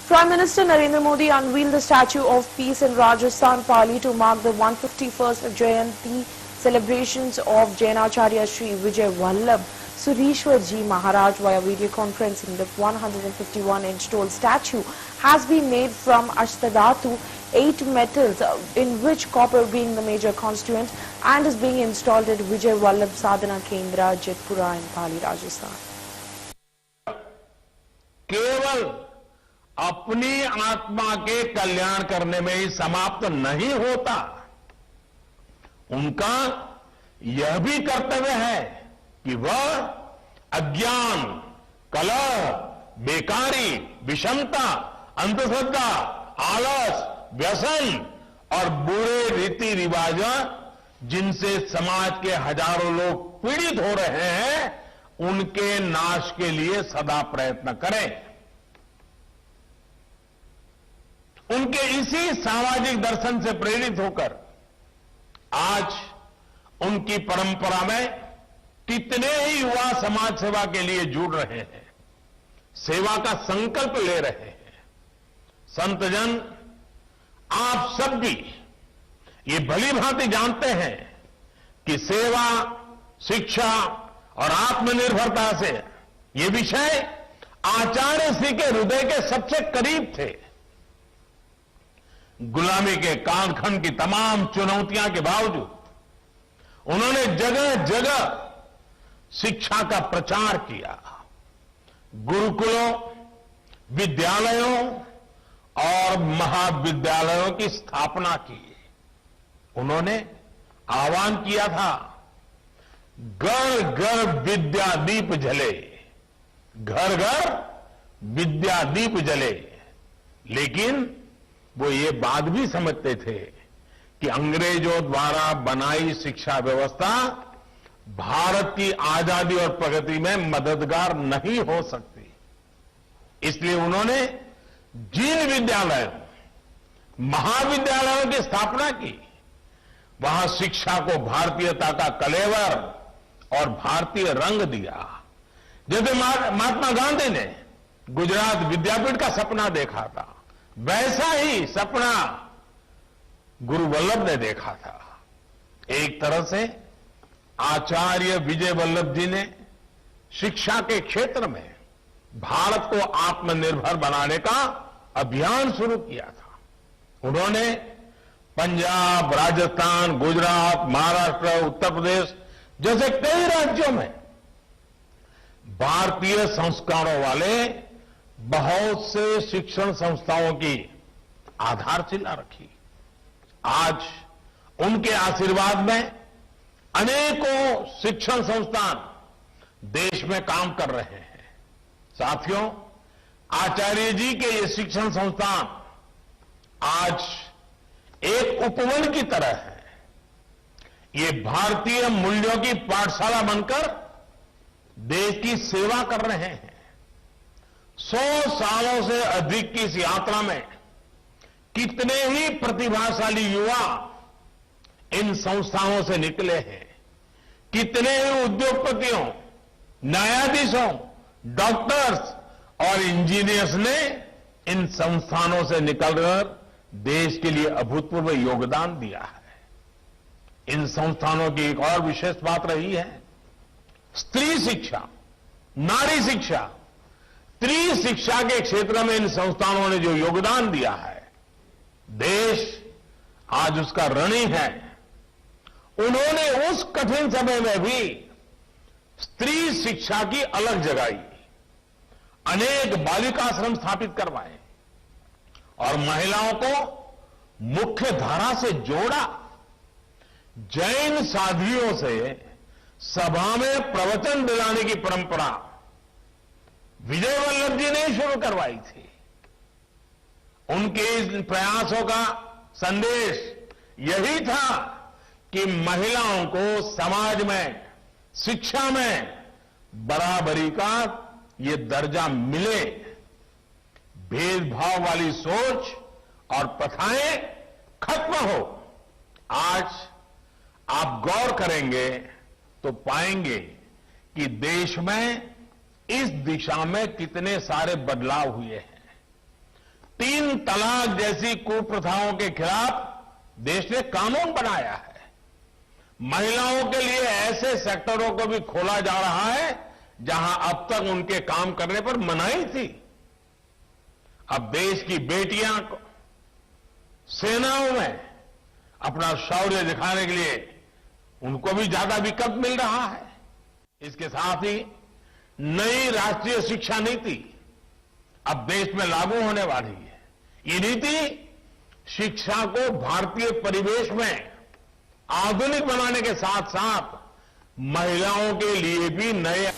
Prime Minister Narendra Modi unveiled the Statue of Peace in Rajasthan, Pali to mark the 151st Jayanti celebrations of Jainacharya Shri Vijay Vallabh Sureshwar Ji Maharaj via video conferencing. The 151-inch tall statue has been made from Ashtadhatu, 8 metals, in which copper being the major constituent, and is being installed at Vijay Vallabh Sadhana Kendra, Jetpura in Pali, Rajasthan. केवल अपनी आत्मा के कल्याण करने में ही समाप्त नहीं होता, उनका यह भी कर्तव्य है कि वह अज्ञान, कलह, बेकारी, विषमता, अंधश्रद्धा, आलस, व्यसन और बुरे रीति रिवाज जिनसे समाज के हजारों लोग पीड़ित हो रहे हैं, उनके नाश के लिए सदा प्रयत्न करें। उनके इसी सामाजिक दर्शन से प्रेरित होकर आज उनकी परंपरा में कितने ही युवा समाज सेवा के लिए जुड़ रहे हैं, सेवा का संकल्प ले रहे हैं। संतजन, आप सब भी ये भली भांति जानते हैं कि सेवा, शिक्षा और आत्मनिर्भरता से ये विषय आचार्य श्री के हृदय के सबसे करीब थे। गुलामी के कालखंड की तमाम चुनौतियां के बावजूद उन्होंने जगह जगह शिक्षा का प्रचार किया। गुरुकुलों, विद्यालयों और महाविद्यालयों की स्थापना की। उन्होंने आह्वान किया था, घर घर विद्या दीप जले, घर घर विद्या दीप जले। लेकिन वो ये बात भी समझते थे कि अंग्रेजों द्वारा बनाई शिक्षा व्यवस्था भारत की आजादी और प्रगति में मददगार नहीं हो सकती। इसलिए उन्होंने जिन विद्यालयों, महाविद्यालयों की स्थापना की, वहां शिक्षा को भारतीयता का कलेवर और भारतीय रंग दिया। जैसे महात्मा गांधी ने गुजरात विद्यापीठ का सपना देखा था, वैसा ही सपना गुरु वल्लभ ने देखा था। एक तरह से आचार्य विजय वल्लभ जी ने शिक्षा के क्षेत्र में भारत को आत्मनिर्भर बनाने का अभियान शुरू किया था। उन्होंने पंजाब, राजस्थान, गुजरात, महाराष्ट्र, उत्तर प्रदेश जैसे कई राज्यों में भारतीय संस्कारों वाले बहुत से शिक्षण संस्थाओं की आधारशिला रखी। आज उनके आशीर्वाद में अनेकों शिक्षण संस्थान देश में काम कर रहे हैं। साथियों, आचार्य जी के ये शिक्षण संस्थान आज एक उपवन की तरह है। ये भारतीय मूल्यों की पाठशाला बनकर देश की सेवा कर रहे हैं। 100 सालों से अधिक की इस यात्रा में कितने ही प्रतिभाशाली युवा इन संस्थाओं से निकले हैं। कितने ही उद्योगपतियों, न्यायाधीशों, डॉक्टर्स और इंजीनियर्स ने इन संस्थानों से निकलकर देश के लिए अभूतपूर्व योगदान दिया है। इन संस्थानों की एक और विशेष बात रही है, स्त्री शिक्षा, नारी शिक्षा, त्रिशिक्षा के क्षेत्र में इन संस्थानों ने जो योगदान दिया है, देश आज उसका ऋणी है। उन्होंने उस कठिन समय में भी स्त्री शिक्षा की अलग जगाई, अनेक बालिकाश्रम स्थापित करवाए और महिलाओं को मुख्य धारा से जोड़ा। जैन साध्वियों से सभा में प्रवचन दिलाने की परंपरा विजय वल्लभ जी ने शुरू करवाई थी। उनके इन प्रयासों का संदेश यही था कि महिलाओं को समाज में, शिक्षा में बराबरी का ये दर्जा मिले। भेदभाव वाली सोच और प्रथाएं खत्म हो। आज आप गौर करेंगे तो पाएंगे कि देश में इस दिशा में कितने सारे बदलाव हुए हैं। 3 तलाक जैसी कुप्रथाओं के खिलाफ देश ने कानून बनाया है। महिलाओं के लिए ऐसे सेक्टरों को भी खोला जा रहा है जहां अब तक उनके काम करने पर मनाही थी। अब देश की बेटियां सेनाओं में अपना शौर्य दिखाने के लिए उनको भी ज्यादा विकल्प मिल रहा है। इसके साथ ही नई राष्ट्रीय शिक्षा नीति अब देश में लागू होने वाली है। ये नीति शिक्षा को भारतीय परिवेश में आधुनिक बनाने के साथ साथ महिलाओं के लिए भी नए